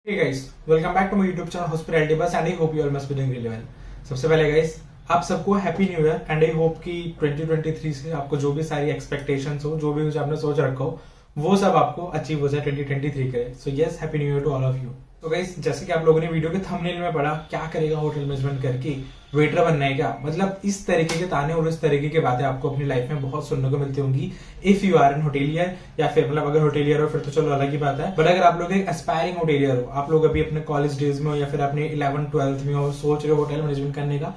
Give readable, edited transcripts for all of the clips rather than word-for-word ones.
Hey guys, welcome back to my YouTube channel Hospitality Bus and I hope you all must be doing really well. सबसे पहले guys, आप सबको happy new year and I hope कि 2023 से आपको जो भी सारी एक्सपेक्टेशंस हो, जो भी कुछ आपने सोच रखा हो, वो सब आपको अचीव हो जाए 2023 के। So yes, happy new year to all of you. तो गाइस, जैसे कि आप लोगों ने वीडियो के थंबनेल में पढ़ा, क्या करेगा होटल मैनेजमेंट करके, वेटर बनना है क्या, मतलब इस तरीके के ताने और इस तरीके की बातें आपको अपनी लाइफ में बहुत सुनने को मिलती होंगी if you are an hotelier, या फिर मतलब अगर होटेलियर हो फिर तो चलो अलग ही बात है। बट अगर आप लोग एक एस्पायरिंग होटेलियर हो, आप लोग अभी अपने कॉलेज डेज में हो या फिर अपने 11th-12th में हो, सोच रहे हो होटल मैनेजमेंट करने का,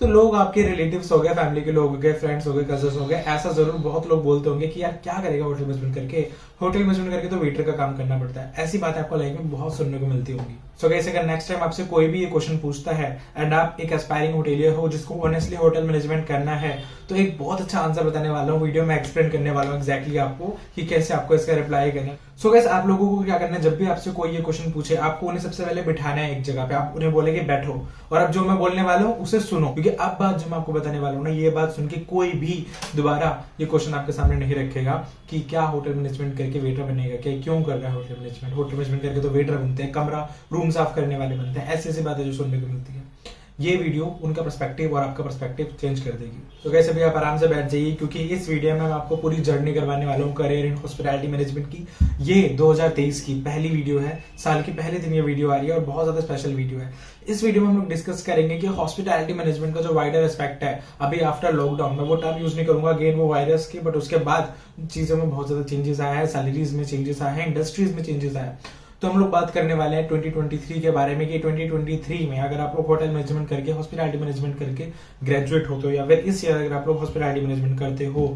तो लोग आपके रिलेटिव्स हो गए, फैमिली के लोग हो गए, फ्रेंड्स हो गए, कजन्स हो गए, ऐसा जरूर बहुत लोग बोलते होंगे कि यार क्या करेगा होटल मैनेजमेंट करके, होटल मैनेजमेंट करके तो वेटर का काम करना पड़ता है। ऐसी बात आपको लाइफ में बहुत सुनने को मिलती होंगी। सो गाइस, अगर नेक्स्ट टाइम आपसे कोई भी ये क्वेश्चन पूछता है एंड आप एक एस्पायरिंग होटेलियर हो जिसको ऑनेस्टली होटल मैनेजमेंट करना है, तो एक बहुत अच्छा आंसर बताने वाला हूँ, वीडियो में एक्सप्लेन करने वाला हूँ एग्जैक्टली आपको कि कैसे आपको इसका रिप्लाई करना। सो गाइस, आप लोगों को क्या करना है, जब भी आपसे कोई ये क्वेश्चन पूछे, आपको उन्हें सबसे पहले बिठाना है एक जगह पे, आप उन्हें बोलेंगे बैठो और अब जो मैं बोलने वाला हूँ उसे सुनो, क्योंकि अब बात जो मैं आपको बताने वाला हूँ ना, ये बात सुन के कोई भी दोबारा ये क्वेश्चन आपके सामने नहीं रखेगा कि क्या होटल मैनेजमेंट करके वेटर बनेगा, क्या क्यों कर रहा है होटल मैनेजमेंट, होटल मैनेजमेंट करके तो वेटर बनते हैं, कमरा रूम साफ करने वाले बनते हैं, ऐसी ऐसी बातें जो सुनने को मिलती है। ये वीडियो उनका पर्सपेक्टिव और आपका पर्सपेक्टिव चेंज कर देगी। तो कैसे अभी आप आराम से बैठ जाइए, क्योंकि इस वीडियो में मैं आपको पूरी जर्नी करवाने वाला हूँ करियर इन हॉस्पिटैलिटी मैनेजमेंट की। ये 2023 की पहली वीडियो है, साल की पहले दिन ये वीडियो आ रही है और बहुत ज्यादा स्पेशल वीडियो है। इस वीडियो में हम लोग डिस्कस करेंगे कि हॉस्पिटैलिटी मैनेजमेंट का जो वाइडर एस्पेक्ट है, अभी आफ्टर लॉकडाउन में, वो टर्म यूज नहीं करूंगा अगेन वो वायरस की, बट उसके बाद चीजों में बहुत ज्यादा चेंजेस आया है, सैलरीज में चेंजेस आया है, इंडस्ट्रीज में चेंजेस आया है। तो हम लोग बात करने वाले हैं 2023 के बारे में कि 2023 में अगर आप लोग होटल मैनेजमेंट करके, हॉस्पिटैलिटी मैनेजमेंट करके ग्रेजुएट होते हो, या फिर इस ईयर अगर आप लोग हॉस्पिटैलिटी मैनेजमेंट करते हो,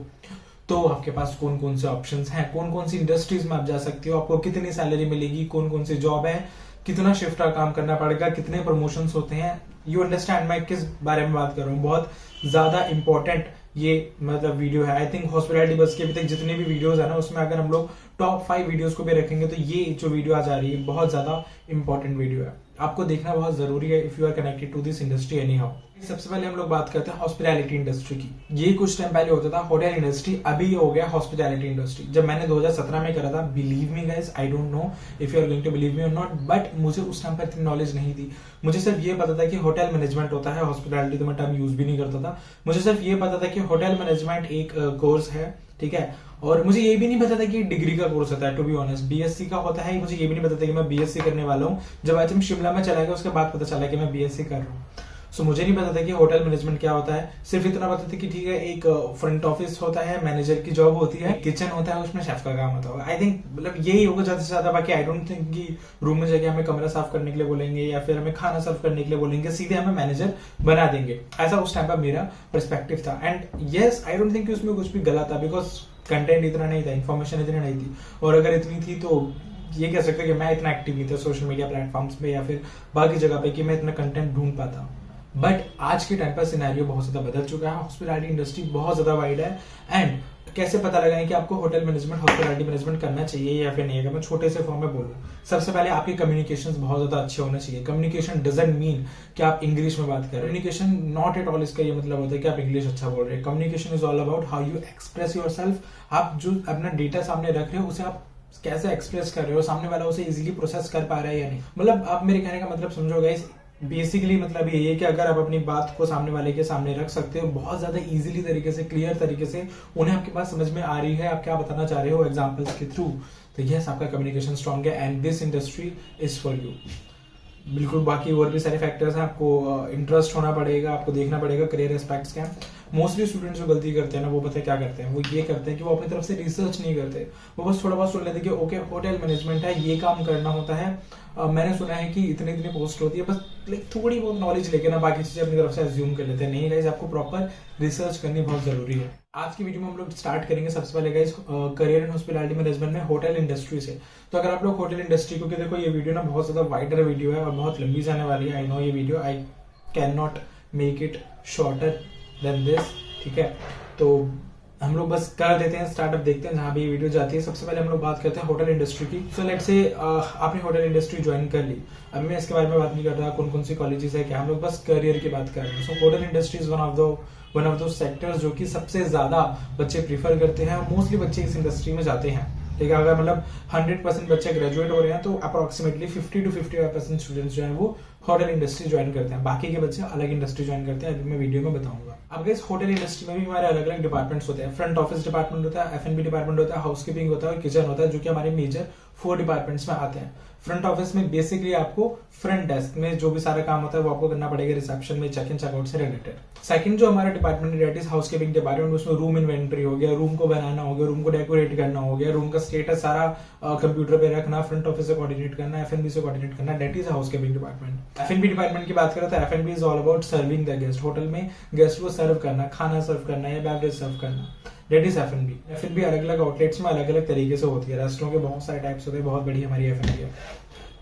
तो आपके पास कौन कौन से ऑप्शंस हैं, कौन कौन सी इंडस्ट्रीज में आप जा सकते हो, आपको कितनी सैलरी मिलेगी, कौन कौन सी जॉब है, कितना शिफ्ट का काम करना पड़ेगा, कितने प्रमोशंस होते हैं। यू अंडरस्टैंड मैं किस बारे में बात कर रहा हूँ। बहुत ज्यादा इंपॉर्टेंट ये मतलब वीडियो है। आई थिंक हॉस्पिटैलिटी बस के अभी तक जितने भी वीडियोस है ना, उसमें अगर हम लोग टॉप 5 वीडियोस को भी रखेंगे तो ये जो वीडियो आज आ रही है बहुत ज्यादा इंपॉर्टेंट वीडियो है, आपको देखना बहुत जरूरी है if you are connected to this industry anyhow. सबसे पहले हम लोग बात करते हैं हॉस्पिटैलिटी इंडस्ट्री की। ये कुछ टाइम पहले होता था होटल इंडस्ट्री, अभी हो गया हॉस्पिटैलिटी इंडस्ट्री। जब मैंने 2017 में करा था, believe me guys, I don't know if you are going to believe me और नॉट, बट मुझे उस टाइम पर इतनी नॉलेज नहीं थी। मुझे सिर्फ ये पता था कि होटल मैनेजमेंट होता है, हॉस्पिटैलिटी तो मैं टर्म यूज भी नहीं करता था। मुझे सिर्फ ये पता था कि होटल मैनेजमेंट एक कोर्स है, ठीक है, और मुझे ये भी नहीं पता था कि डिग्री का कोर्स होता है। टू बी ऑनेस्ट, बीएससी का होता है, मुझे ये भी नहीं पता था कि मैं बीएससी करने वाला हूँ। जब आज हम शिमला में चला गया उसके बाद पता चला कि मैं बीएससी कर रहा हूँ। सो मुझे नहीं पता था कि होटल मैनेजमेंट क्या होता है, सिर्फ इतना पता था कि ठीक है, एक फ्रंट ऑफिस होता है, मैनेजर की जॉब होती है, किचन होता है, उसमें शेफ का काम होता होगा। आई थिंक मतलब यही होगा ज्यादा से ज्यादा। बाकी आई डोंट थिंक कि रूम में जाके हमें कमरा साफ करने के लिए बोलेंगे या फिर हमें खाना सर्व करने के लिए बोलेंगे, सीधे हमें मैनेजर बना देंगे। ऐसा उस टाइम पर मेरा पर्सपेक्टिव था। And yes, I don't think उसमें कुछ भी गलत था, बिकॉज कंटेंट इतना नहीं था, इन्फॉर्मेशन इतनी नहीं थी, और अगर इतनी थी तो ये कह सकते कि मैं इतना एक्टिव नहीं था सोशल मीडिया प्लेटफॉर्म्स पे या फिर बाकी जगह पे कि मैं इतना कंटेंट ढूंढ पाता। बट आज के टाइम पर सिनेरियो बहुत ज्यादा बदल चुका है, हॉस्पिटैलिटी इंडस्ट्री बहुत ज्यादा वाइड है। एंड कैसे पता लगाएं कि आपको होटल मैनेजमेंट, हॉस्पिटैलिटी मैनेजमेट करना चाहिए या फिर नहीं? अगर मैं छोटे से फॉर्म में बोलूं, सबसे पहले आपके कम्युनिकेशंस बहुत ज्यादा अच्छे होने चाहिए। कम्युनिकेशन डजंट मीन कि आप इंग्लिश में बात कर रहे हो, कम्युनिकेशन नॉट एट ऑल इसका ये मतलब होता है कि आप इंग्लिश अच्छा बोल रहे हैं। Communication is all about how you express yourself. आप जो अपना डेटा सामने रख रहे हो उसे आप कैसे एक्सप्रेस कर रहे हो, सामने वाला उसे इजीली प्रोसेस कर पा रहा है या नहीं। मतलब आप मेरे कहने का मतलब समझो गाइस, बेसिकली मतलब ये है कि अगर आप अपनी बात को सामने वाले के सामने रख सकते हो बहुत ज्यादा इजीली तरीके से, क्लियर तरीके से, उन्हें आपके पास समझ में आ रही है आप क्या बताना चाह रहे हो एग्जांपल्स के थ्रू, तो यस, आपका कम्युनिकेशन स्ट्रांग है and this industry is for you. बिल्कुल, बाकी और भी सारे फैक्टर्स हैं, आपको इंटरेस्ट होना पड़ेगा, आपको देखना पड़ेगा करियर एस्पेक्ट्स क्या हैं। मोस्टली स्टूडेंट्स जो गलती करते हैं ना, वो पता है क्या करते हैं, वो ये करते हैं कि वो अपनी तरफ से रिसर्च नहीं करते, वो बस थोड़ा बहुत सुन लेते हैं कि ओके होटल मैनेजमेंट है, ये काम करना होता है, मैंने सुना है कि इतनी इतनी पोस्ट होती है, बस थोड़ी बहुत नॉलेज लेके ना बाकी चीजें अपनी तरफ से अज्यूम कर लेते हैं। नहीं गाइस, आपको प्रॉपर रिसर्च करनी बहुत जरूरी है। आज की वीडियो में हम लोग स्टार्ट करेंगे सबसे पहले guys career in hospitality management में होटल इंडस्ट्री से। तो अगर आप लोग होटल इंडस्ट्री, क्योंकि देखो ये वीडियो ना बहुत ज्यादा वाइडर वीडियो है और बहुत लंबी जाने वाली है, आई नो ये video, I can not make it shorter than this, ठीक है। तो हम लोग बस कर देते हैं स्टार्टअप, देखते हैं जहां भी ये वीडियो जाती है। सबसे पहले हम लोग बात करते हैं होटल इंडस्ट्री की। सो लेट्स से आपने होटल इंडस्ट्री ज्वाइन कर ली, अभी मैं इसके बारे में बात नहीं कर रहा कौन कौन सी कॉलेजेस है क्या, हम लोग बस करियर की बात कर रहे हैं। So hotel industry is one of दो सेक्टर्स जो कि सबसे ज्यादा बच्चे प्रीफर करते हैं, मोस्टली बच्चे इस इंडस्ट्री में जाते हैं। ठीक है। अगर मतलब 100% बच्चे ग्रेजुएट हो रहे हैं तो अप्रोक्सीमेटली 50 to 55% स्टूडेंट्स जो है वो होटल इंडस्ट्री ज्वाइन करते हैं, बाकी के बच्चे अलग इंडस्ट्री ज्वाइन करते हैं, अभी मैं वीडियो में बताऊंगा। अब गाइस होटल इंडस्ट्री में भी हमारे अलग अलग डिपार्टमेंट्स होते हैं। फ्रंट ऑफिस डिपार्टमेंट होता है, F&B डिपार्टमेंट होता है, हाउसकीपिंग होता है और किचन होता है, जो कि हमारे मेजर 4 डिपार्टमेंट्स में आते हैं। फ्रंट ऑफिस में बेसिकली आपको फ्रंट डेस्क में जो भी सारा काम होता है वो आपको करना पड़ेगा, रिसेप्शन में चेक इन चेकआउट से रिलेटेड। सेकंड जो हमारा डिपार्टमेंट है दैट इज हाउसकीपिंग डिपार्टमेंट, उसमें रूम इन्वेंटरी हो गया, रूम को बनाना हो गया, रूम को डेकोरेट करना हो गया, रूम का स्टेटस सारा कंप्यूटर पे रखना, फ्रंट ऑफिस से कोऑर्डिनेट करना, F&B से कोऑर्डिनेट करना, that is housekeeping department. F&B department की बात करें तो F&B is all about serving the guest, hotel में गेस्ट को सर्व करना, खाना सर्व करना या बेवरेज सर्व करना, दैट इज F&B। F&B अलग अलग आउटलेट्स में अलग अलग तरीके से होती है, रेस्टोरेंट के बहुत सारे टाइप्स होते हैं, बहुत बड़ी हमारी F&B है।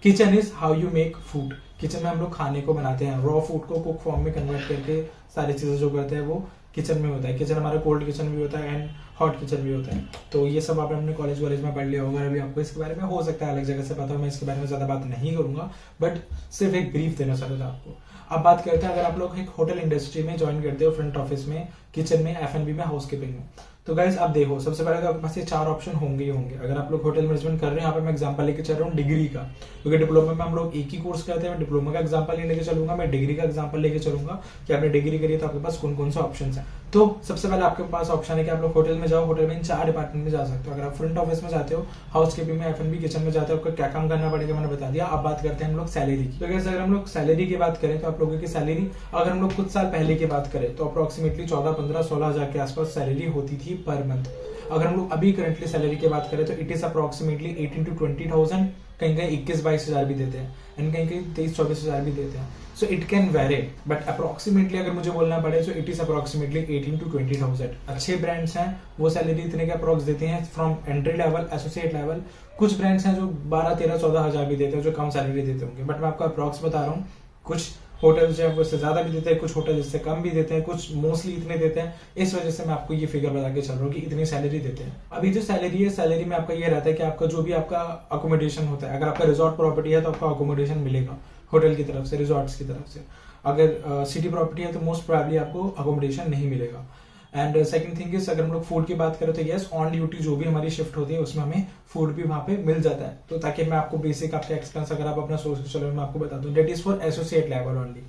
Kitchen is how you make food, kitchen में हम लोग खाने को बनाते हैं, रॉ फूड को कुक फॉर्म में कन्वर्ट करके सारी चीजें जो करते हैं वो किचन में होता है। किचन हमारा कोल्ड किचन भी होता है एंड हॉट किचन भी होता है। तो ये सब आपने अपने कॉलेज वॉलेज में पढ़ लिया होगा, अभी आपको इसके बारे में हो सकता है अलग जगह से पता हो, मैं इसके बारे में ज्यादा बात नहीं करूंगा, बट सिर्फ एक ब्रीफ देना चाहता था आपको। अब बात करते हैं अगर आप लोग एक होटल इंडस्ट्री में ज्वाइन करते हो, फ्रंट ऑफिस में, किचन में, F&B में, हाउसकीपिंग में, तो गाइज आप देखो सबसे पहले तो आपके पास ये 4 ऑप्शन होंगे ही होंगे। अगर आप लोग होटल मैनेजमेंट कर रहे हैं, यहाँ पे मैं एग्जांपल लेके चल रहा हूँ डिग्री का, क्योंकि डिप्लोमा में हम लोग एक ही कोर्स करते हैं, मैं डिप्लोमा का एग्जांपल नहीं लेके चलूंगा, मैं डिग्री का एग्जांपल लेके चलूंगा कि आपने डिग्री करी है तो आपके पास कौन कौन से ऑप्शन है। तो सबसे पहले आपके पास ऑप्शन है कि आप लोग होटल में जाओ, होटल में इन 4 डिपार्टमेंट में जा सकते हो। अगर आप फ्रंट ऑफिस में जाते हो, हाउसकीपिंग में, F&B, किचन में जाते हो, आपको क्या काम करना पड़ेगा मैंने बता दिया। अब बात करते हैं हम लोग सैलरी की। तो अगर हम लोग सैलरी की बात करें तो आप लोगों की सैलरी, अगर हम लोग कुछ साल पहले की बात करें तो अप्रोक्सीमेटली 14, 15, 16 हजार के आसपास सैलरी होती थी पर मंथ। अगर हम लोग अभी करंटली सैलरी की बात करें तो इट इज अप्रोक्सीमेटली 18 to 20,000, कहीं कहीं 21-22 हजार भी देते हैं एंड कहीं कहीं 23-24 हजार भी देते हैं। So it can very, but approximately अगर मुझे बोलना पड़े तो इट इज अप्रोक्सीमेटली 18 to 20,000। अच्छे ब्रांड्स हैं वो सैलरी इतने के अप्रोक्स देते हैं from entry level, associate level. कुछ ब्रांड्स हैं जो 12, 13, 14 हजार भी देते हैं, जो कम सैलरी देते होंगे, बट मैं आपको अप्रोक्स बता रहा हूँ। कुछ होटल्स जो है वो इससे ज्यादा भी देते हैं, कुछ होटल इससे कम भी देते हैं, कुछ मोस्टली इतने देते हैं। इस वजह से मैं आपको ये फिगर बता के चल रहा हूँ कि इतनी सैलरी देते हैं। अभी जो सैलरी है, सैलरी में आपका ये रहता है कि आपका जो भी आपका अकोमोडेशन होता है, अगर आपका रिजॉर्ट प्रॉपर्टी है तो आपका अकोमोडेशन मिलेगा होटल की तरफ से, रिजॉर्ट्स की तरफ से। अगर सिटी प्रॉपर्टी है तो मोस्ट प्रोबेबली आपको अकोमोडेशन नहीं मिलेगा। एंड सेकंड थिंग इज, अगर हम लोग फूड की बात करें तो यस, ऑन ड्यूटी जो भी हमारी शिफ्ट होती है उसमें हमें फूड भी वहां पे मिल जाता है। तो ताकि मैं आपको बेसिक आपका एक्सपेंस अगर आप अपना सोच के चलो मैं आपको बता दूं, that is for associate level only.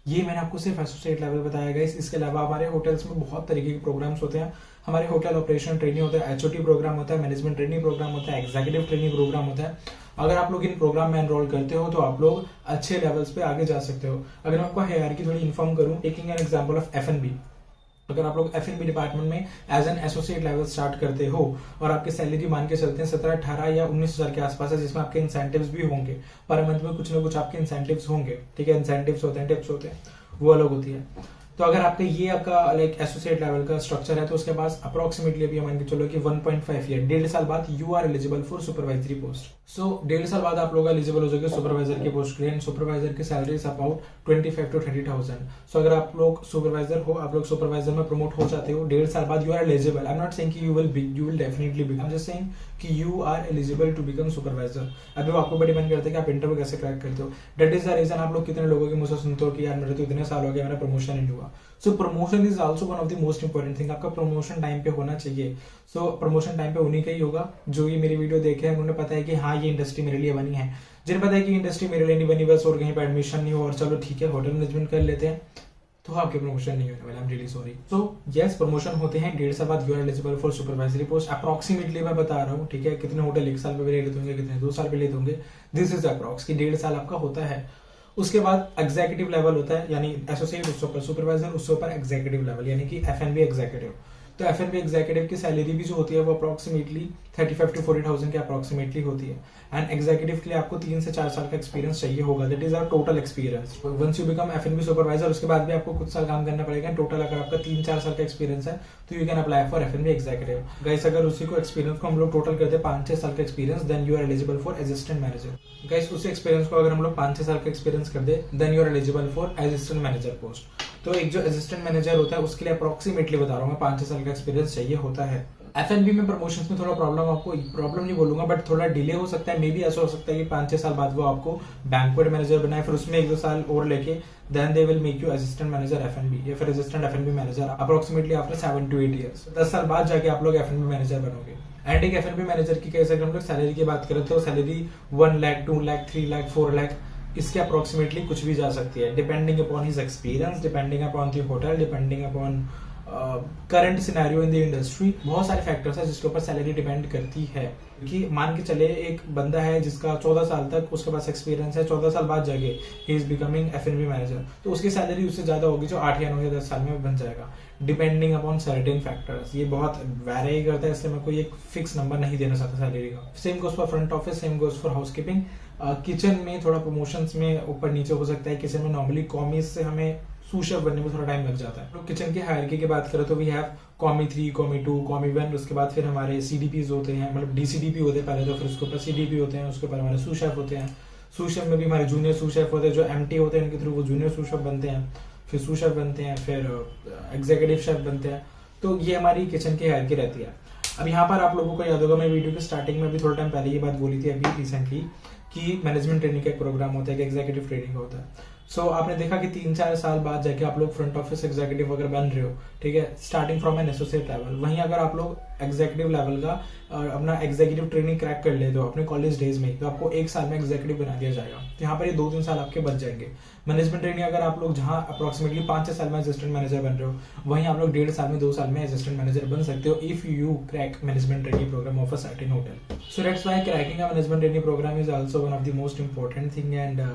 ये मैंने आपको सिर्फ एसोसिएट लेवल बताया गया। इसके अलावा हमारे होटल्स में बहुत तरीके के प्रोग्राम्स होते हैं। हमारे होटल ऑपरेशन ट्रेनिंग होता है, HOT प्रोग्राम होता है, मैनेजमेंट ट्रेनिंग प्रोग्राम होता है, एग्जीक्यूटिव ट्रेनिंग प्रोग्राम होता है। अगर आप लोग इन प्रोग्राम में एनरोल करते हो तो आप लोग अच्छे लेवल्स पे आगे जा सकते हो। अगर मैं आपको हायरार्की थोड़ी इन्फॉर्म करूं, taking an example of F&B, अगर आप लोग F&B डिपार्टमेंट में as an associate level start करते हो और आपकी सैलरी मान के चलते हैं 17, 18 या 19 हजार के आसपास है, जिसमें आपके इंसेंटिव्स भी होंगे, पर मंथ में कुछ ना कुछ आपके इंसेंटिव्स होंगे, ठीक है। इंसेंटिव्स होते हैं, टिप्स होते हैं, वो अलग होती है। तो अगर आपका ये आपका लाइक एसोसिएट लेवल का स्ट्रक्चर है तो उसके पास अप्रोक्सीमेटली अभी मान के चलो कि 1.5 ईयर, 1.5 साल बाद you are eligible for supervisory post. So 1.5 साल बाद आप लोग एलिजिबल हो जाएंगे सुपरवाइजर की पोस्ट के लिए। सुपरवाइजर की सैलरी इज अबाउट 25 to 30,000। सो अगर आप लोग सुपरवाइजर हो, आप लोग सुपरवाइजर में प्रमोट हो जाते हो, 1.5 साल बाद you are eligible. I am not saying कि you will definitely be, I am just saying कि you are eligible to become supervisor. अभी वो आपको बड़ी डिपेंड करता है कि आप इंटरव्यू कैसे क्रैक करते हो। दैट इज द रीजन आप लोग कितने लोगों के मुझसे सुनते हो कि यार मेरे तो इतने साल हो गए, मेरा प्रमोशन नहीं हुआ। So promotion is also one of the most important thing. आपका प्रमोशन टाइम पे होना चाहिए। सो प्रमोशन टाइम पे उन्हीं का ही होगा जो ये मेरी वीडियो देखे हैं, उन्हें पता है कि हाँ ये इंडस्ट्री मेरे लिए बनी है। जिन्हें पता है कि इंडस्ट्री मेरे लिए नहीं बनी, बस और कहीं पे एडमिशन नहीं हो और चलो ठीक है होटल मैनेजमेंट कर लेते हैं, तो आपके प्रमोशन नहीं होने वाला। I am really sorry. So yes, promotion होते हैं 1.5 साल बाद, you are eligible for supervisory post. Approximately मैं बता रहा हूँ, ठीक है। कितने होटल 1 साल पे ले लेते होंगे, कितने 2 साल पे लेते होंगे, दिस इज अप्रोक्स कि 1.5 साल आपका होता है। उसके बाद एग्जीक्यूटिव लेवल होता है, यानी एसोसिएट उसके ऊपर, सुपरवाइजर उसके ऊपर एग्जीक्यूटिव लेवल, यानी कि F&B एग्जीक्यूटिव। तो F&B एग्जीक्यूटिव की सैलरी भी जो होती है वो अप्रोक्सीमेटली 35 to 40,000 के अप्रोक्सीमेटली होती है। एंड एग्जीक्यूटिव के लिए आपको 3 से 4 साल का एक्सपीरियंस चाहिए होगा, that is our total experience. Once you become F&B supervisor, उसके बाद भी आपको कुछ साल काम करना पड़ेगा। टोटल अगर आपका 3-4 साल का एक्सपीरियंस है तो you can apply for F&B executive. Guys अगर उसी को एक्सपीरियंस को हम लोग टोटल करते हैं 5-6 साल का experience, then you are eligible for assistant manager. Guys उसी एक्सपीरियंस को अगर हम लोग 5-6 साल का एक्सपीरियंस कर दे, then you are eligible for assistant manager post. तो एक जो असिस्टेंट मैनेजर होता है उसके लिए अप्रोक्सीमेटली बता रहा हूँ मैं 5-6 साल का एक्सपीरियंस चाहिए होता है। F&B में प्रमोशंस में थोड़ा प्रॉब्लम, आपको प्रॉब्लम नहीं बोलूंगा बट थोड़ा डिले हो सकता है। मे बी ऐसा हो सकता है कि 5-6 साल बाद वो आपको बैंक्वेट मैनेजर बनाए, फिर उसमें 1-2 साल और लेके then they will make you assistant manager F&B या फिर assistant F&B manager approximately after 7 to 8 years. 10 साल बाद जाके आप लोग F&B मैनेजर बनोगे। एंड एक F&B मैनेजर की कैसे अगर हम लोग सैलरी की बात करें तो सैलरी 1 लाख 2 लाख 3 लाख 4 लाख इसके अप्रोक्सीमेटली कुछ भी जा सकती है, depending upon his experience, depending upon the hotel, depending upon current scenario in the industry. बहुत सारे फैक्टर्स है जिसके ऊपर सैलरी डिपेंड करती है। कि मान के चले एक बंदा है जिसका 14 साल तक उसके पास एक्सपीरियंस है, 14 साल बाद जाके he is becoming F&B manager, तो उसकी सैलरी उससे ज्यादा होगी जो 8 या 9 या 10 साल में बन जाएगा, डिपेंडिंग अपॉन सर्टेन फैक्टर्स। ये बहुत वेरी करता है, इसलिए मैं कोई एक फिक्स नंबर नहीं देना चाहता सैलरी का। Same goes for front office, same goes for housekeeping. Kitchen में थोड़ा प्रमोशंस में ऊपर नीचे हो सकता है, किचन में नॉर्मली कॉमीज से हमें सूशेफ बनने में थोड़ा टाइम लग जाता है। तो किचन की हायरार्की की बात करें तो वी हैव कॉमी 3, कॉमी 2, कॉमी 1, उसके बाद फिर हमारे CDPs होते हैं, मतलब DCDP होते हैं पहले तो, फिर उसके ऊपर CDP होते हैं, उसके ऊपर हमारे सूशेफ होते हैं। सूशेफ में भी हमारे जूनियर सूशेफ होते हैं, जो MT होते हैं इनके थ्रू वो जूनियर सूशेफ बनते हैं, फिर सूशेफ बनते हैं, फिर एग्जीक्यूटिव शेफ बनते हैं। तो ये हमारी किचन की हायरार्की रहती है। अब यहाँ पर आप लोगों को याद होगा, मैं वीडियो के स्टार्टिंग में भी थोड़ा टाइम पहले ये बात बोली थी अभी रिसेंटली, कि मैनेजमेंट ट्रेनिंग का एक प्रोग्राम होता है, कि एग्जीक्यूटिव ट्रेनिंग होता है। सो आपने देखा कि 3-4 साल बाद जाके आप लोग फ्रंट ऑफिस एग्जीक्यूटिव अगर बन रहे हो, ठीक है, starting from N associate level. वहीं अगर आप लोग एग्जीक्यूटिव लेवल का अपना एग्जीक्यूटिव ट्रेनिंग क्रैक कर लेते हो अपने कॉलेज डेज में, तो आपको 1 साल में एग्जीक्यूटिव बना दिया जाएगा। तो यहाँ पर ये 2-3 साल आपके बच जाएंगे। मैनेजमेंट ट्रेनिंग अगर आप लोग जहाँ अप्रोक्सीमेटली 5-6 साल में असिस्टेंट मैनेजर बन रहे हो, वहीं आप लोग 1.5 साल में 2 साल में असिस्टेंट मैनेजर बन सकते हो if you crack management training program of a certain hotel. So that's why cracking a management training program is also one of the most important thing. And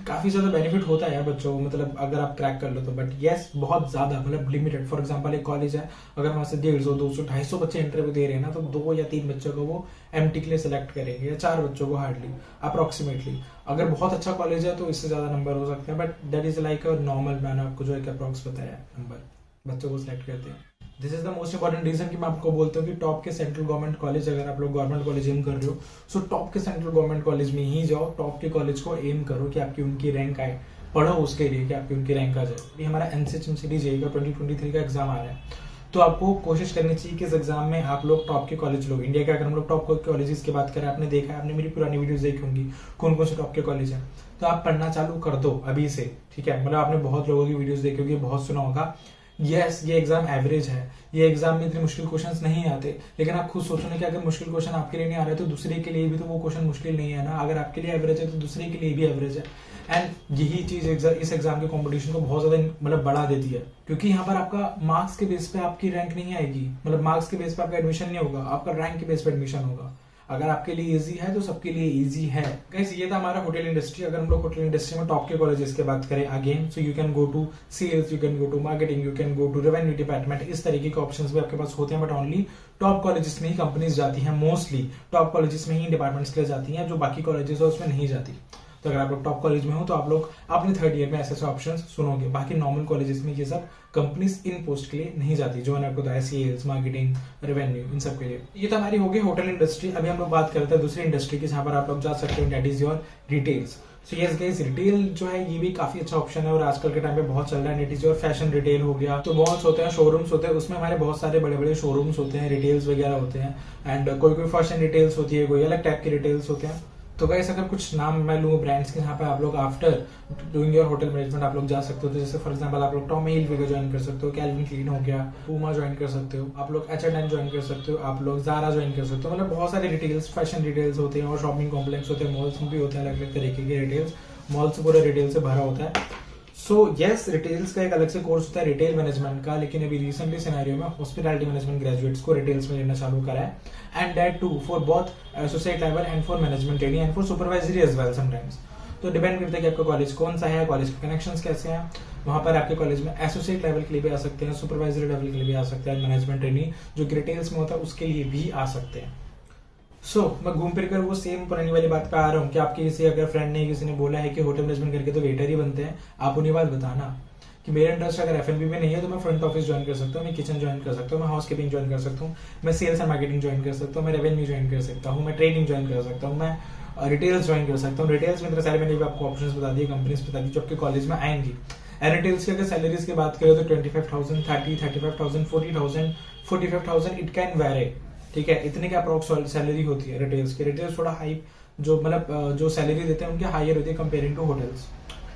काफी ज्यादा बेनिफिट होता है यार बच्चों को, मतलब अगर आप क्रैक कर लो तो। बट यस, बहुत ज्यादा मतलब लिमिटेड। फॉर एग्जांपल एक कॉलेज है, अगर वहां से 150, 200, 250 बच्चे इंटरव्यू दे रहे हैं ना, तो 2 या 3 बच्चों को वो MT के लिए सिलेक्ट करेंगे, या 4 बच्चों को हार्डली अप्रोक्सीमेटली। अगर बहुत अच्छा कॉलेज है तो इससे ज्यादा नंबर हो सकते हैं, but that is like a normal, मैंने आपको जो एक अप्रोक्स बताया नंबर बच्चों को सिलेक्ट करते हैं। This is the most important reason कि मैं आपको बोलता हूँ कि टॉप के सेंट्रल गवर्नमेंट कॉलेज, अगर आप लोग गवर्नमेंट कॉलेज एम कर रहे हो, सो टॉप के सेंट्रल गवर्नमेंट कॉलेज में ही जाओ, टॉप के कॉलेज को एम करो कि आपकी उनकी रैंक आए, पढ़ो उसके लिए कि आपकी उनकी रैंक आ जाए। ये हमारा NCHMCT JEE का 2023 का एग्जाम आ रहा है, तो आपको कोशिश करनी चाहिए कि इस एग्जाम में आप लोग टॉप के कॉलेज लोग, इंडिया के अगर हम लोग टॉप कॉलेजेस की बात करें, आपने देखा है, आपने मेरी पुरानी वीडियोस देखी होंगी कौन कौन से टॉप के कॉलेज हैं, तो आप पढ़ना चालू कर दो अभी से, ठीक है। मतलब आपने बहुत लोगों की वीडियोस देखी होगी, बहुत सुना होगा, यस ये एग्जाम एवरेज है, ये एग्जाम में इतने मुश्किल क्वेश्चंस नहीं आते, लेकिन आप खुद सोचो ना कि अगर मुश्किल क्वेश्चन आपके लिए नहीं आ रहे तो दूसरे के लिए भी तो वो क्वेश्चन मुश्किल नहीं है ना। अगर आपके लिए एवरेज है तो दूसरे के लिए भी एवरेज है। एंड यही चीज इस एग्जाम के कंपटीशन को बहुत ज्यादा मतलब बढ़ा देती है, क्योंकि यहाँ पर आपका मार्क्स के बेस पे आपकी रैंक नहीं आएगी, मतलब मार्क्स के बेस पे आपका एडमिशन नहीं होगा, आपका रैंक के बेस पे एडमिशन होगा। अगर आपके लिए इजी है तो सबके लिए इजी है। गाइस ये था हमारा होटल इंडस्ट्री। अगर हम लोग होटल इंडस्ट्री में टॉप के कॉलेजेस की बात करें again, so you can go to sales, you can go to marketing, you can go to revenue department, इस तरीके के ऑप्शंस भी आपके पास होते हैं। बट ओनली टॉप कॉलेजेस में ही कंपनीज जाती हैं, मोस्टली टॉप कॉलेजेस में ही डिपार्टमेंट्स के लिए जाती हैं, जो बाकी कॉलेजेस है उसमें नहीं जाती। तो अगर आप लोग टॉप कॉलेज में हो तो आप लोग अपने 3rd ईयर में ऐसे ऑप्शन सुनोगे। बाकी नॉर्मल कॉलेजेस में ये सब कंपनीज इन पोस्ट के लिए नहीं जाती, जो मैंने आपको बताया सेल्स, मार्केटिंग, रेवेन्यू, इन सब के लिए। ये तो हमारी होगी होटल इंडस्ट्री। अभी हम लोग बात करते हैं दूसरी इंडस्ट्री की, जहां पर आप लोग जा सकते हो, that is your retails. So yes guys, retail जो है ये भी काफी अच्छा ऑप्शन है और आजकल के टाइम पे बहुत चल रहा है। It is your fashion retail हो गया, तो मॉल्स होते हैं, शोरूम्स होते हैं, उसमें हमारे बहुत सारे बड़े बड़े शोरूम्स होते हैं, रिटेल्स वगैरह होते हैं। एंड कोई कोई फैशन रिटेल्स होती है, कोई अलग टाइप के रिटेल्स होते हैं। तो गाइस अगर कुछ नाम मैं लूँ ब्रांड्स के, जहाँ पे आप लोग after doing your hotel management आप लोग जा सकते हो, तो जैसे फॉर एग्जांपल आप लोग टॉमी हिलफिगर ज्वाइन कर सकते हो, कैल्विन क्लीन हो गया, पूमा ज्वाइन कर सकते हो, आप लोग H&M ज्वाइन कर सकते हो, आप लोग ज़ारा ज्वाइन कर सकते हो। मतलब बहुत सारे रिटेल्स, फैशन रिटेल्स होते हैं और शॉपिंग कॉम्प्लेक्स होते हैं, मॉल्स में भी होते हैं अलग अलग तरीके के रिटेल्स। मॉल्स पूरे रिटेल से भरा होता है। सो यस, रिटेल्स का एक अलग से कोर्स होता है रिटेल मैनेजमेंट का, लेकिन अभी रिसेंटली सिनेरियो में हॉस्पिटैलिटी मैनेजमेंट ग्रेजुएट्स को रिटेल्स में लेना चालू करा है, and that too for both associate level and for management training and for supervisory as well sometimes. तो डिपेंड करता है कि आपका कॉलेज कौन सा है, कॉलेज के कनेक्शंस कैसे हैं। वहां पर आपके कॉलेज में एसोसिएट लेवल के लिए भी आ सकते हैं, सुपरवाइजरी लेवल के लिए भी आ सकते हैं, मैनेजमेंट ट्रेनिंग जो कि रिटेल्स में होता है उसके लिए भी आ सकते हैं। मैं घूम फिर कर वो सेम पुरानी वाली बात पे आ रहा हूँ कि आपके किसी अगर फ्रेंड ने किसी ने बोला है कि होटल मैनेजमेंट करके तो वेटर ही बनते हैं, आप उन्हीं बात बताना कि मेरा इंटरेस्ट अगर F&B में नहीं है तो मैं फ्रंट ऑफिस ज्वाइन कर सकता हूँ, मैं किचन ज्वाइन कर सकता हूँ, मैं हाउस कीपिंग ज्वाइन कर सकता हूँ, मैं सेल्स एंड मार्केटिंग ज्वाइन कर सकता हूँ, मैं रेवेन्यू ज्वाइन कर सकता हूँ, मैं ट्रेनिंग ज्वाइन कर सकता हूँ, मैं रिटेल्स ज्वाइन कर सकता हूँ। रिटेल्स में इतने सारे मैंने भी आपको ऑप्शंस बता दिए, कंपनीज बता दी जो आपके कॉलेज में आएंगी। एंड रिटेल्स की अगर सैलरीज की बात करें तो 25,000, 30, 35,000, 40,000, 45,000 इट कैन वेरी, ठीक है, इतने के अप्रोक्स सैलरी होती है रिटेल्स की। रिटेल्स थोड़ा हाई जो मतलब जो सैलरी देते हैं उनके हायर होती है कंपेयरिंग टू होटल्स।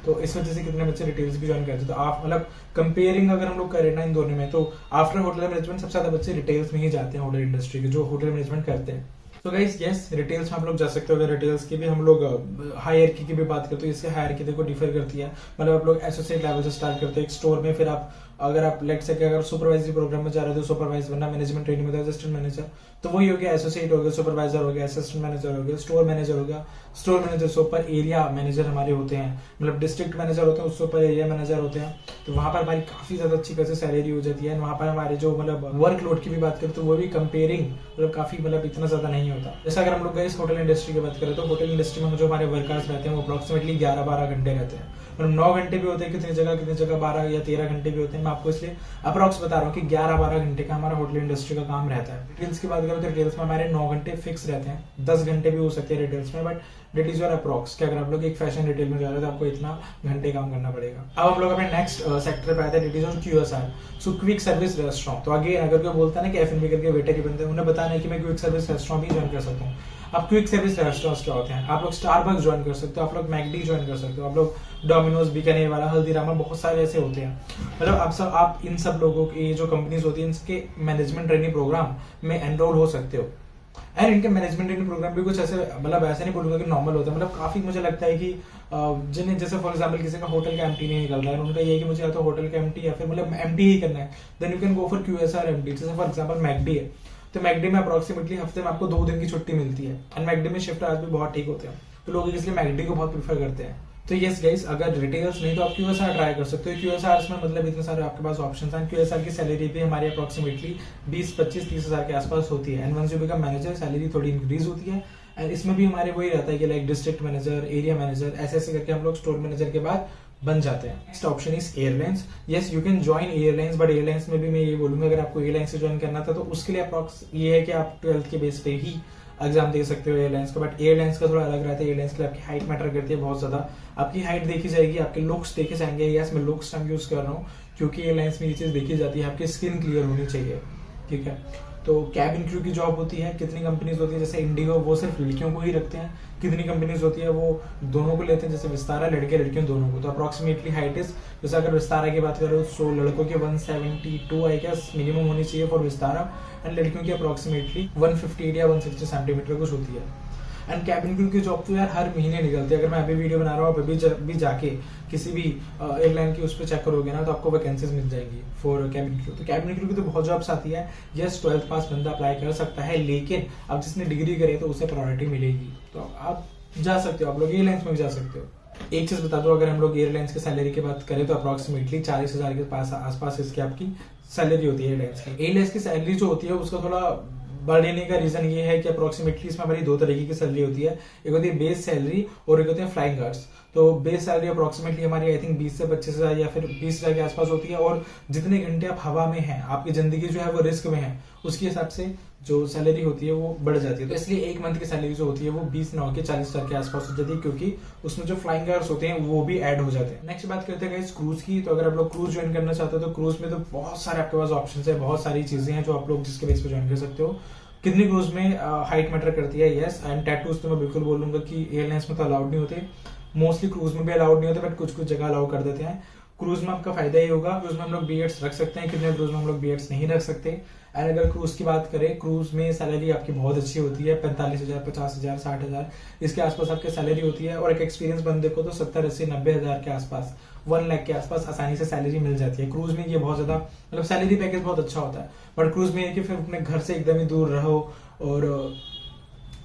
तो इस वजह से कितने बच्चे रिटेल्स भी ज्वाइन करते हैं। तो आप मतलब कंपेयरिंग अगर हम लोग करें ना इन दोनों में, तो आफ्टर होटल मैनेजमेंट सबसे ज्यादा बच्चे रिटेल्स में ही जाते हैं, होटल इंडस्ट्री के जो होटल मैनेजमेंट करते हैं। तो गाइस यस, रिटेल्स में हम लोग जा सकते हो। अगर रिटेल्स की भी हम लोग हायरकी की भी बात करते हो, इससे हायरकी देखो डिफर करती है। मतलब आप लोग एसोसिएट लेवल से स्टार्ट करते हो एक स्टोर में, फिर आप अगर आप लेट से अगर सुपरवाइजरी प्रोग्राम में जा रहे हो तो सुपरवाइजर बनना, मैनेजमेंट ट्रेनिंग में असिस्टेंट मैनेजर, तो वही हो गया एसोसिएट हो गया, सुपरवाइजर हो गया, असिस्टेंट मैनेजर हो गया, स्टोर मैनेजर हो गया। स्टोर मैनेजर से ऊपर एरिया मैनेजर हमारे होते हैं, मतलब डिस्ट्रिक्ट मैनेजर होते हैं, उससे ऊपर एरिया मैनेजर होते हैं। तो वहां पर हमारी काफी ज्यादा अच्छी खासी सैलरी हो जाती है। वहां पर हमारे जो मतलब वर्कलोड की भी बात करें तो वो भी कंपेयरिंग मतलब काफी मतलब इतना ज्यादा नहीं होता। जैसे अगर हम लोग इस होटल इंडस्ट्री की बात करें तो होटल इंडस्ट्री में जो हमारे वर्कर्स रहते हैं वो अप्रोक्सीमेटली 11-12 घंटे रहते हैं। मतलब 9 घंटे भी होते हैं कितनी जगह 12 या 13 घंटे भी होते हैं। मैं आपको इसलिए अप्रॉक्स बता रहा हूँ कि 11-12 घंटे का हमारा होटल इंडस्ट्री का काम रहता है। रिटेल्स की बात करें तो रिटेल्स में हमारे 9 घंटे फिक्स रहते हैं, 10 घंटे भी हो सकते हैं रिटेल्स में, but that is your approx कि अगर आप लोग एक फैशन रिटेल में जा रहे हो तो आपको इतना घंटे काम करना पड़ेगा। अब हम लोग अपने नेक्स्ट सेक्टर पे आते हैं, that is on QSR, so quick service restaurant. तो आगे अगर कोई बोलता है ना कि F&B करके वेटर ही बनते हैं, उन्हें बताना है कि मैं क्विक सर्विस रेस्टोरेंट भी ज्वाइन कर सकता हूँ। अब क्विक सर्विस रेस्टोरेंट्स क्या होते हैं? आप लोग स्टारबक्स ज्वाइन कर सकते हो, आप लोग मैकडी ज्वाइन कर सकते हो, आप लोग डोमिनोज, बीकानेर वाला, हल्दीरामा, बहुत सारे ऐसे होते हैं। मतलब आप इन सब लोगों की जो कंपनीज होती है इनके मैनेजमेंट ट्रेनिंग प्रोग्राम में एनरोल हो सकते हो। एंड इनके मैनेजमेंट ट्रेनिंग प्रोग्राम भी कुछ ऐसे मतलब ऐसे नहीं बोलूंगा कि नॉर्मल होता है, मतलब काफी मुझे लगता है कि जिन्हें जैसे फॉर एग्जांपल किसी का होटल का एमटी नहीं निकल रहा है, उनका ये है कि मुझे या तो होटल का एमटी या फिर मतलब एमटी ही करना है, then you can go for QSR MT. जैसे फॉर एग्जांपल मैकडी है, तो मैकडी में अप्रोक्सीमेटली हफ्ते में आपको 2 दिन की छुट्टी मिलती है, एंड मैकडी में शिफ्ट आज भी बहुत ठीक होते हैं, तो लोग इसलिए मैकडी को बहुत प्रीफर करते हैं। तो यस गाइस, अगर रिटेल्स नहीं तो आप QSR ट्राई कर सकते हो। QSR में मतलब इतने सारे आपके पास ऑप्शंस हैं। QSR की सैलरी भी हमारी अप्रोक्सीमेटली 20-25-30 हजार के आसपास होती है, and once you become manager salary थोड़ी इंक्रीज होती है। एंड इसमें भी हमारे वही रहता है कि like district manager, area manager, ऐसे ऐसे करके हम लोग स्टोर मैनेजर के बाद बन जाते हैं। Next option is airlines. Yes, you can join airlines, but airlines में भी मैं ये बोलूंगा अगर आपको एयरलाइंस से ज्वाइन करना था तो उसके लिए अप्रोक्स ये है कि आप 12th के बेस पे ही एग्जाम दे सकते हो एयरलाइंस का। बट एयरलाइंस का थोड़ा अलग रहता है, एयरलाइंस के लिए आपकी हाइट मैटर करती है बहुत ज्यादा। आपकी हाइट देखी जाएगी, आपके लुक्स देखे जाएंगे। यस, मैं लुक्स टर्म यूज कर रहा हूँ क्योंकि एयरलाइंस में ये चीज देखी जाती है, आपकी स्किन क्लियर होनी चाहिए, ठीक है। तो कैबिन क्रू की जॉब होती है, कितनी कंपनीज होती है जैसे इंडिगो, वो सिर्फ लड़कियों को ही रखते हैं। कितनी कंपनीज होती है वो दोनों को लेते हैं, जैसे विस्तारा, लड़के लड़कियों दोनों को। तो अप्रोक्सीमेटली हाइट इज, जैसे अगर विस्तारा की बात करो तो लड़कों की 172 आई गेस मिनिमम होनी चाहिए फॉर विस्तारा, एंड लड़कियों की अप्रोक्सीमेटली 158 या 160 सेंटीमीटर कुछ होती है। एंड कैबिन क्रू की जॉब तो यार हर महीने निकलती है। अगर मैं अभी वीडियो बना रहा हूँ, अभी जाके किसी भी एयरलाइन की उस पर चेक करोगे ना तो आपको वैकेंसीज मिल जाएंगी फॉर कैबिन क्रू। तो कैबिन क्रू की तो बहुत जॉब्स आती है। यस, 12th पास बंदा अप्लाई कर सकता है, लेकिन अब जिसने डिग्री करे तो उसे प्रायोरिटी मिलेगी। तो आप जा सकते हो, आप लोग एयरलाइंस में भी जा सकते हो। एक चीज बता दो, अगर हम लोग एयरलाइंस की सैलरी की बात करें तो अप्रोक्सीमेटली 40 हजार के पास आसपास इसकी आपकी सैलरी होती है एयरलाइंस की। एयरलाइंस की सैलरी जो होती है उसका थोड़ा बढ़ने का रीजन ये है कि अप्रोक्सीमेटली इसमें हमारी 2 तरीके की सैलरी होती है। एक होती है बेस सैलरी और एक होती है फ्लाइंग कार्ड्स। तो बेस सैलरी अप्रोक्सीमेटली हमारी आई थिंक 20 से 25 हजार या फिर 20 हजार के आसपास होती है, और जितने घंटे आप हवा में हैं, आपकी जिंदगी जो है वो रिस्क में है, उसके हिसाब से जो सैलरी होती है वो बढ़ जाती है। तो इसलिए एक मंथ की सैलरी जो होती है वो 20 ना होकर 40 हजार के आसपास हो जाती है, क्योंकि उसमें जो फ्लाइंग कार्ड्स होते हैं वो भी ऐड हो जाते हैं। नेक्स्ट बात करते हैं क्रूज की। तो अगर आप लोग क्रूज ज्वाइन करना चाहते हो तो क्रूज में तो बहुत सारे आपके पास ऑप्शन है, बहुत सारी चीजें हैं जो आप लोग जिसके बेस पे ज्वाइन कर सकते हो। कितनी क्रूज में हाइट मैटर करती है, यस। एंड टैटूज तो मैं बिल्कुल बोलूंगा कि एयरलाइंस में तो अलाउड नहीं होते, मोस्टली क्रूज में भी अलाउड नहीं होते, बट कुछ कुछ जगह अलाउ कर देते हैं। क्रूज में आपका फायदा ही होगा, क्रूज में हम लोग बीएड्स रख सकते हैं, कितने क्रूज में हम लोग बीएड्स नहीं रख सकते। एंड अगर क्रूज की बात करें, क्रूज में सैलरी आपकी बहुत अच्छी होती है, 45 हजार, 50 हजार, 60 हजार इसके आसपास आपकी सैलरी होती है। और एक एक्सपीरियंस बंदे को तो 70, 80, 90 हजार के आसपास, 1 लाख के आसपास आसानी से सैलरी मिल जाती है। क्रूज में ये बहुत ज्यादा मतलब सैलरी पैकेज बहुत अच्छा होता है, बट क्रूज में कि फिर अपने घर से एकदम ही दूर रहो। और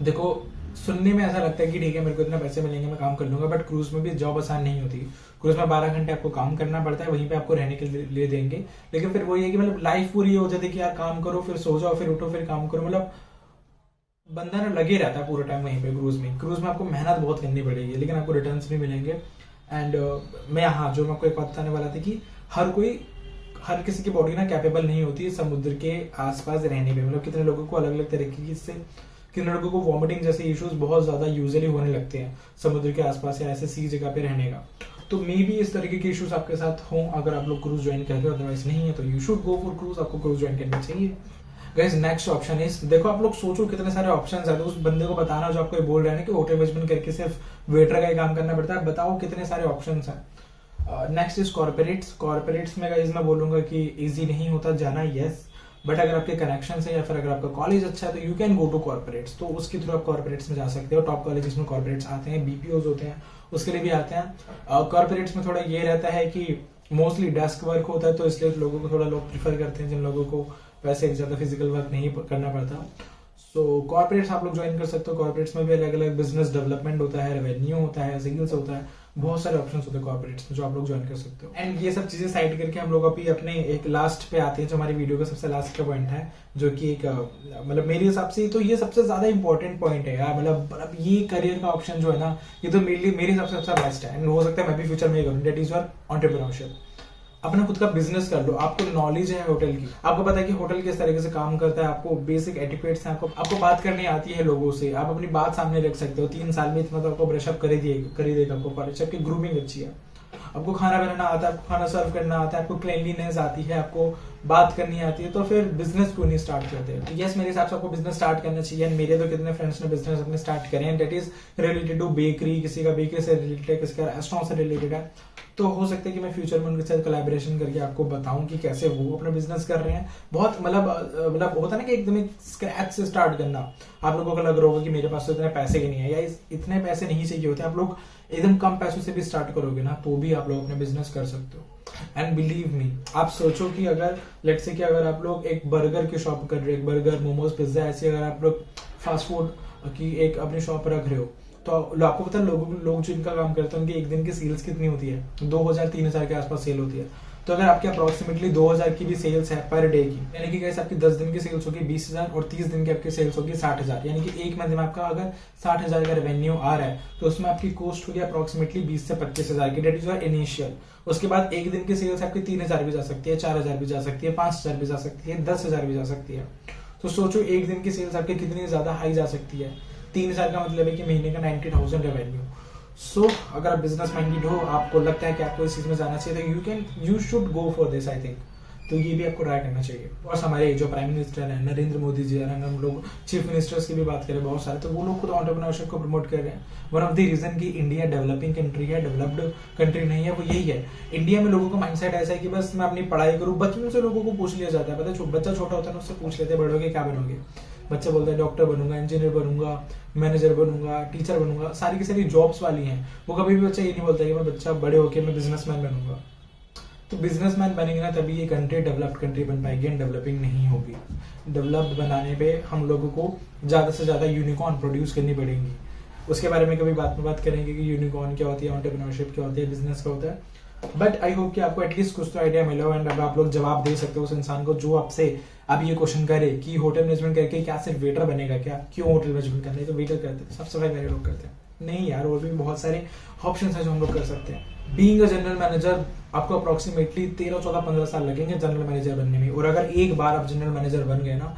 देखो, सुनने में ऐसा लगता है कि ठीक है मेरे को इतने पैसे मिलेंगे मैं काम कर लूंगा, बट क्रूज में भी जॉब आसान नहीं होती। क्रूज में 12 घंटे आपको काम करना पड़ता है, वहीं पे आपको रहने के लिए देंगे, लेकिन फिर वही है कि मतलब लाइफ पूरी हो जाती है कि यार काम करो, फिर सो जाओ, फिर उठो, फिर काम करो। मतलब बंदा ना लगे रहता है पूरा टाइम वहीं पे क्रूज में। क्रूज में आपको मेहनत बहुत करनी पड़ेगी, लेकिन आपको रिटर्न्स भी मिलेंगे। एंड मैं हाँ, जो मैं आपको एक बात बताने वाला था कि हर किसी की बॉडी ना कैपेबल नहीं होती है समुद्र के आसपास रहने में। मतलब कितने लोगों को अलग अलग तरीके की इससे, कितने लोगों को वॉमिटिंग जैसे इश्यूज बहुत ज्यादा यूजुअली होने लगते हैं समुद्र के आसपास या ऐसे सी जगह पे रहने का। तो मे भी इस तरीके के इश्यूज आपके साथ हों अगर आप लोग क्रूज ज्वाइन कर रहे हो, अदरवाइज नहीं है तो you should go for cruise, आपको क्रूज ज्वाइन करनी चाहिए। गाइस नेक्स्ट ऑप्शन इज, देखो आप लोग सोचो कितने सारे ऑप्शंस है, तो उस बंदे को बताना जो आपको ये बोल रहा है ना कि होटल मैनेजमेंट करके सिर्फ वेटर का ही काम करना पड़ता है, बताओ कितने सारे ऑप्शंस हैं। Next is corporates. कॉर्पोरेट्स में गाइस मैं बोलूंगा कि इजी नहीं होता जाना, यस, बट अगर आपके कनेक्शन है या फिर अगर आपका कॉलेज अच्छा है तो you can go to corporates, तो उसके थ्रू आप कॉर्पोरेट्स में जा सकते हो। टॉप कॉलेजेस में कॉर्पोरेट्स आते हैं, बीपीओज होते हैं उसके लिए भी आते हैं। कॉर्पोरेट्स में थोड़ा ये रहता है कि मोस्टली डेस्क वर्क होता है, तो इसलिए लोगों को थोड़ा लोग प्रीफर करते हैं जिन लोगों को वैसे ज्यादा फिजिकल वर्क नहीं करना पड़ता। सो कॉर्पोरेट्स आप लोग ज्वाइन कर सकते हो। कॉर्पोरेट्स में भी अलग अलग बिजनेस डेवलपमेंट होता है, रेवेन्यू होता है, सेल्स होता है, बहुत सारे ऑप्शंस होते हैं कॉर्पोरेट्स में जो आप लोग ज्वाइन कर सकते हो। एंड ये सब चीजें साइड करके हम लोग अभी अपने एक लास्ट पे आते हैं, जो हमारी वीडियो का सबसे लास्ट का पॉइंट है, जो कि एक मतलब मेरे हिसाब से तो ये सबसे ज्यादा इंपॉर्टेंट पॉइंट है यार। मतलब ये करियर का ऑप्शन जो है ना, ये तो मेरे हिसाब से सबसे बेस्ट है, एंड हो सकता है मैं भी फ्यूचर में ये करूँ, दैट इज योर एंटरप्रेन्योरशिप। अपना खुद का बिजनेस कर लो, आपको नॉलेज है होटल की, आपको पता है कि होटल किस तरीके से काम करता है, आपको बेसिक एटिक्वेट्स हैं, आपको बात करनी आती है लोगों से, आप अपनी बात सामने रख सकते हो। 3 साल में इतना तो आपको ब्रशअप कर ही देगा आपको कॉलेज, आपकी ग्रूमिंग अच्छी है, आपको खाना बनाना आता है, आपको खाना सर्व करना आता है, आपको क्लीनलीनेस आती है, आपको बात करनी आती है, तो फिर बिजनेस क्यों नहीं स्टार्ट करते हैं? तो यस, मेरे हिसाब से आपको बिजनेस स्टार्ट करना चाहिए। मेरे तो कितने फ्रेंड्स ने बिजनेस अपने स्टार्ट करे हैं, that is related to bakery, किसी का बेकरी से रिलेटेड है, किसी का रेस्टोरेंट से रिलेटेड है। तो हो सकता है कि मैं फ्यूचर में उनके साथ कोलैबोरेशन करके आपको बताऊं कि कैसे वो अपना बिजनेस कर रहे हैं। बहुत मतलब होता है ना कि एकदम स्क्रैच से स्टार्ट करना। आप लोगों को लग रहा होगा कि मेरे पास तो इतने पैसे ही नहीं है, या इतने पैसे नहीं चाहिए होते, आप लोग एकदम कम पैसों से भी स्टार्ट करोगे ना, तो भी आप लोग अपने बिजनेस कर सकते हो। एंड बिलीव मी, आप सोचो कि अगर लेट्स से कि अगर आप लोग एक बर्गर की शॉप कर रहे हो, एक बर्गर, मोमोज, पिज्जा, ऐसे अगर आप लोग फास्ट फूड की एक अपनी शॉप रख रहे हो, तो आपको पता है लोग जो इनका काम करते हैं उनकी एक दिन की सेल्स कितनी होती है? 2000-3000 के आसपास सेल होती है। तो अगर आपके अप्रोक्सीमेटली 2000 की भी सेल्स है पर डे की, यानी कि कैसे आपकी 10 दिन की सेल्स होगी 20,000 और 30 दिन की आपकी सेल्स होगी 60,000, यानी कि एक मंथ में आपका अगर 60,000 का रेवेन्यू आ रहा है, तो उसमें आपकी कॉस्ट होगी अप्रोक्सीमेटली 20 से 25,000 की, डेट इज योर इनिशियल। उसके बाद एक दिन की सेल्स आपकी 3,000 भी जा सकती है, 4,000 भी जा सकती है, 5,000 भी जा सकती है, 10,000 भी जा सकती है। तो सोचो एक दिन की सेल्स आपकी कितनी ज्यादा हाई जा सकती है। 3,000 का मतलब है कि महीने का 90,000 रेवेन्यू। सो अगर आप बिजनेस माइंडेड हो, आपको लगता है कि आपको इस चीज में जाना चाहिए, तो you should go for this, I think. तो ये भी आपको ट्राई करना चाहिए। और हमारे जो प्राइम मिनिस्टर है नरेंद्र मोदी जी, अगर हम लोग चीफ मिनिस्टर्स की भी बात करें बहुत सारे, तो वो लोग खुद एंटरप्रेन्योरशिप को प्रमोट कर रहे हैं। वन ऑफ द रीजन की इंडिया डेवलपिंग कंट्री है, डेवलप्ड कंट्री नहीं है, वो यही है। इंडिया में लोगों का माइंडसेट ऐसा है कि बस मैं अपनी पढ़ाई करूँ। बचपन से लोगों को पूछ लिया जाता है, पता है बच्चा छोटा होता है ना, उससे पूछ लेते हैं बड़ोगे क्या बनोगे। बच्चा बोलता है डॉक्टर बनूंगा, इंजीनियर बनूंगा, मैनेजर बनूंगा, टीचर बनूंगा, सारी की सारी जॉब्स वाली हैं। वो कभी भी बच्चा ये नहीं बोलता कि मैं बच्चा बड़े होकर मैं बिजनेसमैन बनूंगा। तो बिजनेसमैन बनेंगे ना, तभी ये कंट्री डेवलप्ड कंट्री बन पाएगी, एंड डेवलपिंग नहीं होगी। डेवलप्ड बनाने पे हम लोगों को ज्यादा से ज्यादा यूनिकॉर्न प्रोड्यूस करनी पड़ेंगी। उसके बारे में कभी बात करेंगे कि यूनिकॉर्न क्या होती है, एंटरप्रेन्योरशिप क्या होती है, बिजनेस क्या होता है। बट आई होप कि आपको एटलीस्ट कुछ तो आइडिया मिला हो, एंड अब आप लोग जवाब दे सकते हो उस इंसान को जो आपसे अब ये क्वेश्चन करे कि होटल मैनेजमेंट करके क्या सिर्फ वेटर बनेगा क्या? क्यों होटल मैनेजमेंट करना है? तो वेटर करते हैं, सबसे पहले लोग करते हैं। नहीं यार, और भी बहुत सारे ऑप्शन है जो हम लोग कर सकते हैं। बीइंग अ जनरल मैनेजर आपको अप्रोक्सीमेटली 13, 14, 15 साल लगेंगे जनरल मैनेजर बनने में। और अगर एक बार आप जनरल मैनेजर बन गए ना,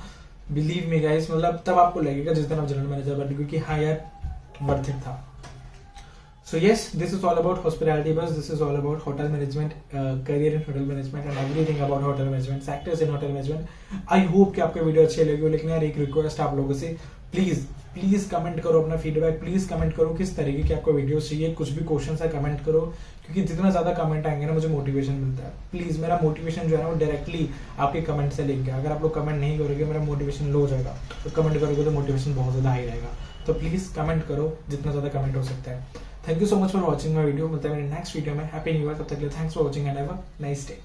बिलीव मी गाइस, मतलब तब आपको लगेगा जिस दिन आप जनरल मैनेजर बन गए कि हाँ यार वर्थ इट था। So yes, this is all about hospitality bus. This is all about hotel management, career in hotel management and everything about hotel management, sectors in hotel management. I hope कि आपको video अच्छी लगी हो, लेकिन यार एक request आप लोगों से, प्लीज कमेंट करो अपना फीडबैक, प्लीज कमेंट करो किस तरीके की आपको वीडियोस चाहिए, कुछ भी क्वेश्चन है कमेंट करो, क्योंकि जितना ज्यादा कमेंट आएंगे ना मुझे मोटिवेशन मिलता है। प्लीज, मेरा मोटिवेशन जो है ना वो डायरेक्टली आपके कमेंट से लिंक है। अगर आप लोग कमेंट नहीं करोगे मेरा मोटिवेशन लो हो जाएगा, तो कमेंट करोगे तो मोटिवेशन बहुत ज्यादा हाई रहेगा। तो प्लीज कमेंट करो, जितना ज्यादा कमेंट हो सकता है। Thank you so much for watching my video. मिलते हैं मेरे नेक्स्ट वीडियो में। हैप्पी न्यू ईयर, तब तक के लिए thanks for watching and have a nice day.